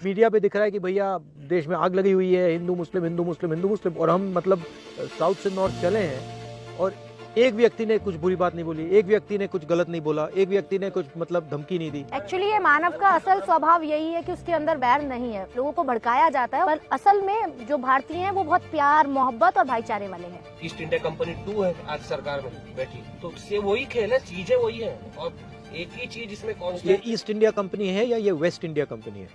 Media पे दिख रहा है कि भैया देश में आग लगी हुई है, हिंदू मुस्लिम हिंदू मुस्लिम हिंदू मुस्लिम, और हम मतलब साउथ से नॉर्थ चले हैं और एक व्यक्ति ने कुछ बुरी बात नहीं बोली, एक व्यक्ति ने कुछ गलत नहीं बोला, एक व्यक्ति ने कुछ मतलब धमकी नहीं दी। एक्चुअली ये मानव का असल स्वभाव यही है कि उसके अंदर बैर नहीं है, लोगों को भड़काया जाता है, पर असल में जो भारतीय हैं वो बहुत प्यार मोहब्बत और भाईचारे वाले हैं। ईस्ट इंडिया कंपनी 2 है आज सरकार में बैठी, तो से वही खेल है, चीजें वही है और एक ही चीज इसमें कौन सी ये ईस्ट इंडिया कंपनी है या ये वेस्ट इंडिया कंपनी है?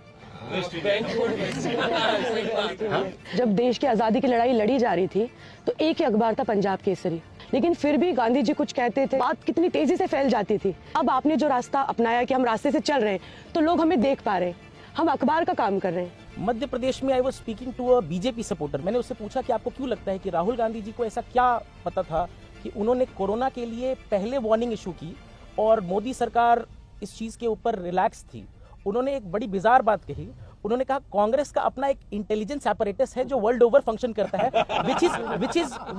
जब देश की आज़ादी की लड़ाई लड़ी जा रही थी तो एक ही अखबार था पंजाब केसरी, लेकिन फिर भी गांधी जी कुछ कहते थे, बात कितनी तेजी से फैल जाती थी। अब आपने जो रास्ता अपनाया कि हम रास्ते से चल रहे हैं तो लोग हमें देख पा रहे हैं, हम अखबार का काम कर रहे हैं। मध्य प्रदेश में I was speaking to a BJP supporter. मैंने उससे पूछा कि आपको क्यों लगता है कि राहुल गांधी जी को ऐसा क्या पता था कि उन्होंने कोरोना के लिए पहले वार्निंग इशू की और मोदी सरकार इस चीज के ऊपर रिलैक्स थी। उन्होंने एक बड़ी बिजार बात कही, उन्होंने कहा कांग्रेस का अपना एक इंटेलिजेंस apparatus है जो वर्ल्ड ओवर फंक्शन करता है,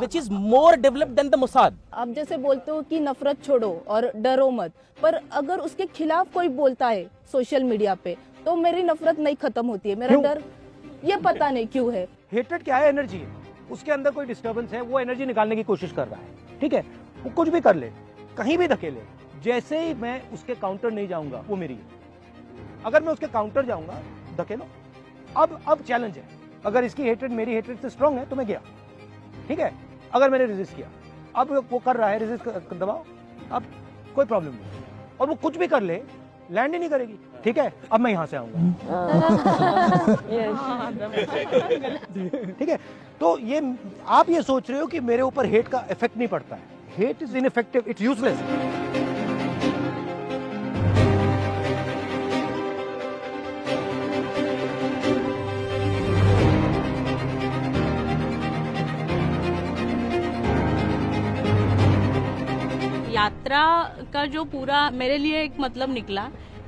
which is more developed than the Mossad। आप जैसे बोलते हो कि नफरत छोड़ो और डरो मत, पर अगर उसके खिलाफ कोई बोलता है सोशल मीडिया पे तो मेरी नफरत नहीं खत्म होती है, मेरा डर ये पता नहीं क्यों है। हेट्रेड क्या है? एनर्जी है, उसके अंदर कोई डिस्टर्बेंस है, वो एनर्जी निकालने की कोशिश कर रहा है, ठीक है? वो कुछ भी कर ले, कहीं भी धकेले, जैसे ही मैं उसके काउंटर नहीं जाऊंगा वो मेरी है। अगर मैं उसके काउंटर जाऊंगा धकेलो, अब चैलेंज है, अगर इसकी हेट्रेड मेरी हेट्रेड से स्ट्रांग है तो मैं गया, ठीक है? अगर मैंने रेजिस्ट किया, अब वो कर रहा है, रेजिस्ट दबाओ, अब कोई प्रॉब्लम नहीं, और वो कुछ भी कर ले लैंड ही नहीं करेगी, ठीक है? अब मैं यहां से आऊंगा, ठीक है? तो ये आप ये सोच रहे हो कि मेरे ऊपर हेट का इफेक्ट नहीं पड़ता है। Hate is ineffective, it's useless. यात्रा का जो पूरा मेरे लिए एक मतलब निकला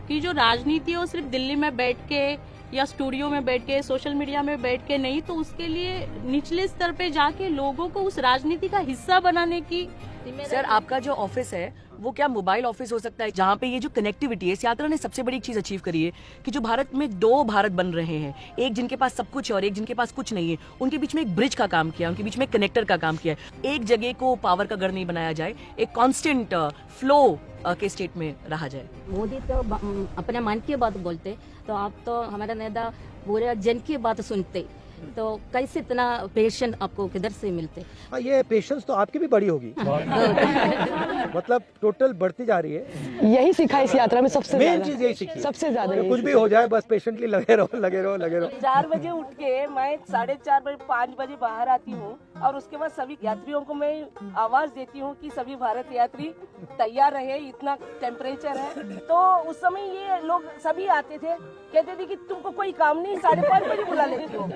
कि जो राजनीति है वो सिर्फ दिल्ली में बैठ के या स्टूडियो में बैठ के सोशल मीडिया में बैठ के नहीं, तो उसके लिए निचले स्तर पे जाके लोगों को उस राजनीति का हिस्सा बनाने की। सर, आपका जो ऑफिस है वो क्या मोबाइल ऑफिस हो सकता है जहाँ पे ये जो कनेक्टिविटी है, इस यात्रा ने सबसे बड़ी चीज अचीव करी है कि जो भारत में 2 भारत बन रहे हैं, एक जिनके पास सब कुछ है और एक जिनके पास कुछ नहीं है, उनके बीच में एक ब्रिज का काम किया, उनके बीच में कनेक्टर का काम किया। एक जगह को पावर का गढ़ नहीं बनाया जाए, एक कांस्टेंट फ्लो के स्टेट में रहा जाए। मोदी तो अपने मन की बात बोलते, तो आप तो हमारे नेता पूरे जन की बात सुनते, तो कैसे इतना पेशेंट आपको किधर से मिलते? ये पेशेंस तो आपकी भी बड़ी होगी, मतलब टोटल बढ़ती जा रही है। यही सीखा इस यात्रा में सबसे मेन चीज यही सीखी, सबसे ज्यादा कुछ भी हो जाए बस पेशेंटली लगे रहो लगे रहो लगे रहो। 4 बजे उठ के मैं 4:30 बजे 5 बजे बाहर आती हूँ और उसके बाद सभी यात्रियों को मैं आवाज देती हूँ कि सभी भारत यात्री तैयार रहे, इतना टेम्परेचर है। तो उस समय ये लोग सभी आते थे, कहते थे कि तुमको कोई काम नहीं, 5:30 बजे बुला लेती हो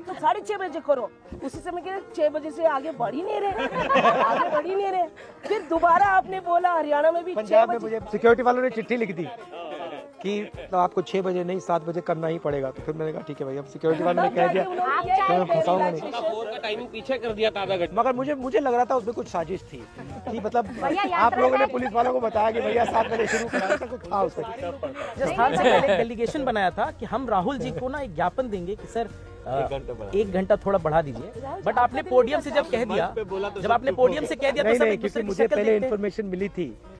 तो 6:30 बजे करो। उसी समय के 6 बजे से आगे बढ़ ही नहीं रहे। फिर दोबारा आपने बोला हरियाणा में भी 6 पंजाब में बजे। मुझे सिक्योरिटी वालों ने चिट्ठी लिख दी कि तो आपको 6 बजे नहीं 7 बजे करना ही पड़ेगा। तो फिर मैंने कहा ठीक है भाई, अब सिक्योरिटी वालों ने कह दिया तो मैं फंसाऊंगा नहीं। का टाइमिंग पीछे कर दिया था आधा घंटा। मगर मुझे लग रहा था उसमें कुछ साजिश थी कि मतलब आप लोगों ने पुलिस वालों को बताया कि भैया 7 बजे शुरू करा, ऐसा कुछ था उसमें। राजस्थान से पहले डेलीगेशन बनाया था कि हम राहुल जी को ना एक ज्ञापन देंगे कि सर 1 घंटा थोड़ा बढ़ा दीजिए, बट आपने पोडियम से जब कह दिया, जब आपने पोडियम से कह दिया तो सब नहीं, एक दूसरे क्योंकि की मुझे शक्ल पहले देखते हैं। इन्फॉर्मेशन मिली थी